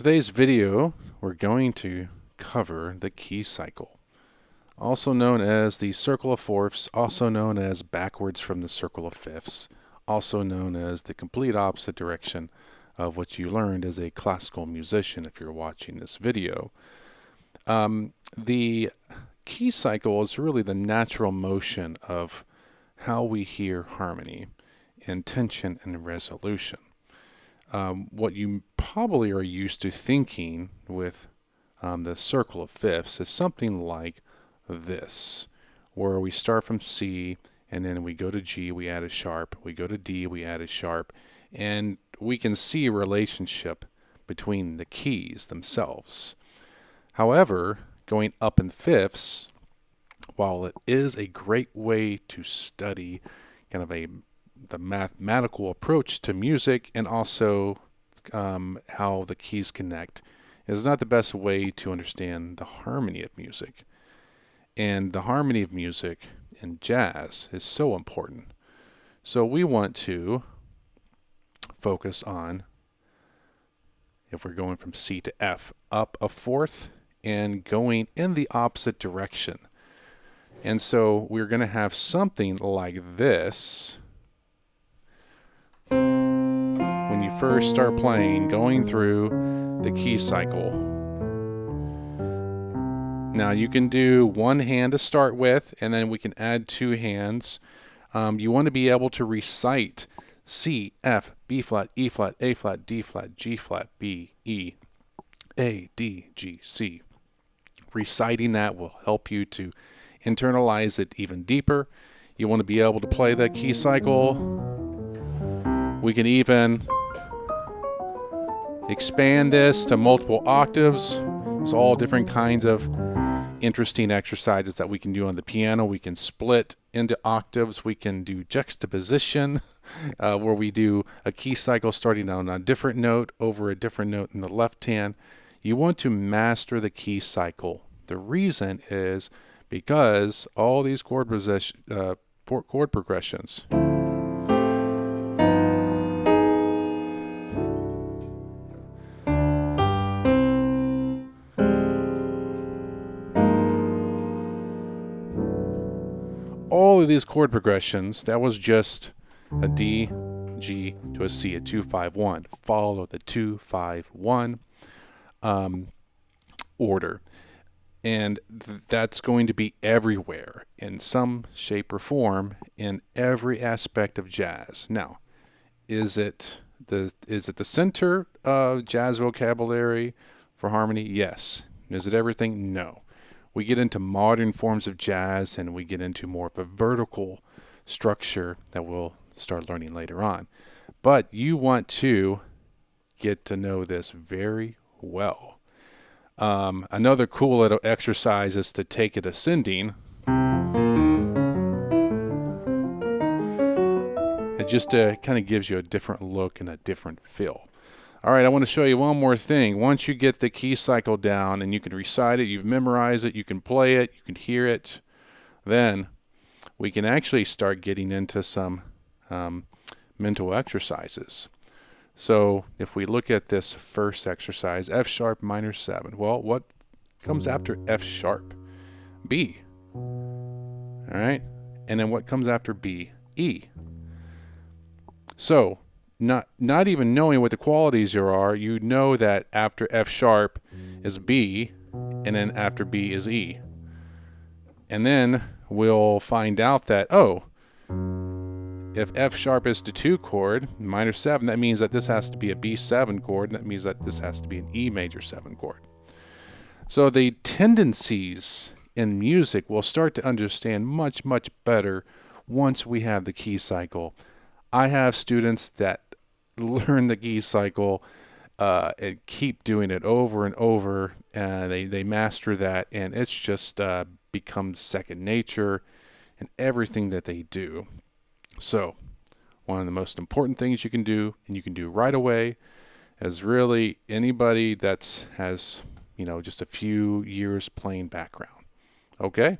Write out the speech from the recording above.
Today's video, we're going to cover the key cycle, also known as the circle of fourths, also known as backwards from the circle of fifths, also known as the complete opposite direction of what you learned as a classical musician if you're watching this video. The key cycle is really the natural motion of how we hear harmony, intention, and resolution. What you probably are used to thinking with the circle of fifths is something like this, where we start from C and then we go to G, we add a sharp, we go to D, we add a sharp, and we can see a relationship between the keys themselves. However, going up in fifths, while it is a great way to study kind of the mathematical approach to music and also how the keys connect, is not the best way to understand the harmony of music. And the harmony of music in jazz is so important. So we want to focus on, if we're going from C to F, up a fourth and going in the opposite direction. And so we're going to have something like this when you first start playing, going through the key cycle. Now you can do one hand to start with, and then we can add two hands. You want to be able to recite C, F, B flat, E flat, A flat, D flat, G flat, B, E, A, D, G, C. Reciting that will help you to internalize it even deeper. You want to be able to play that key cycle. We can even expand this to multiple octaves. There's all different kinds of interesting exercises that we can do on the piano. We can split into octaves. We can do juxtaposition, where we do a key cycle starting on a different note over a different note in the left hand. You want to master the key cycle. The reason is because all these chord progressions all of these chord progressions, that was just a D, G to a C, a 2-5-1. Follow the 2-5-1 order. And that's going to be everywhere in some shape or form in every aspect of jazz. Now, is it the center of jazz vocabulary for harmony? Yes. Is it everything? No. We get into modern forms of jazz and we get into more of a vertical structure that we'll start learning later on. But you want to get to know this very well. Another cool little exercise is to take it ascending. It just kind of gives you a different look and a different feel. All right, I want to show you one more thing. Once you get the key cycle down and you can recite it, you've memorized it, you can play it, you can hear it, then we can actually start getting into some mental exercises. So if we look at this first exercise, F sharp minor 7. Well, what comes after F sharp? B. All right, and then what comes after B? E. So not even knowing what the qualities there are, you know that after F sharp is B, and then after B is E. And then we'll find out that, oh, if F sharp is the 2 chord, minor 7, that means that this has to be a B7 chord, and that means that this has to be an E major 7 chord. So the tendencies in music we'll start to understand much, much better once we have the key cycle. I have students that learn the key cycle and keep doing it over and over, and they master that, and it's just becomes second nature in everything that they do. So one of the most important things you can do, and you can do right away, is really anybody that's has just a few years playing background. Okay?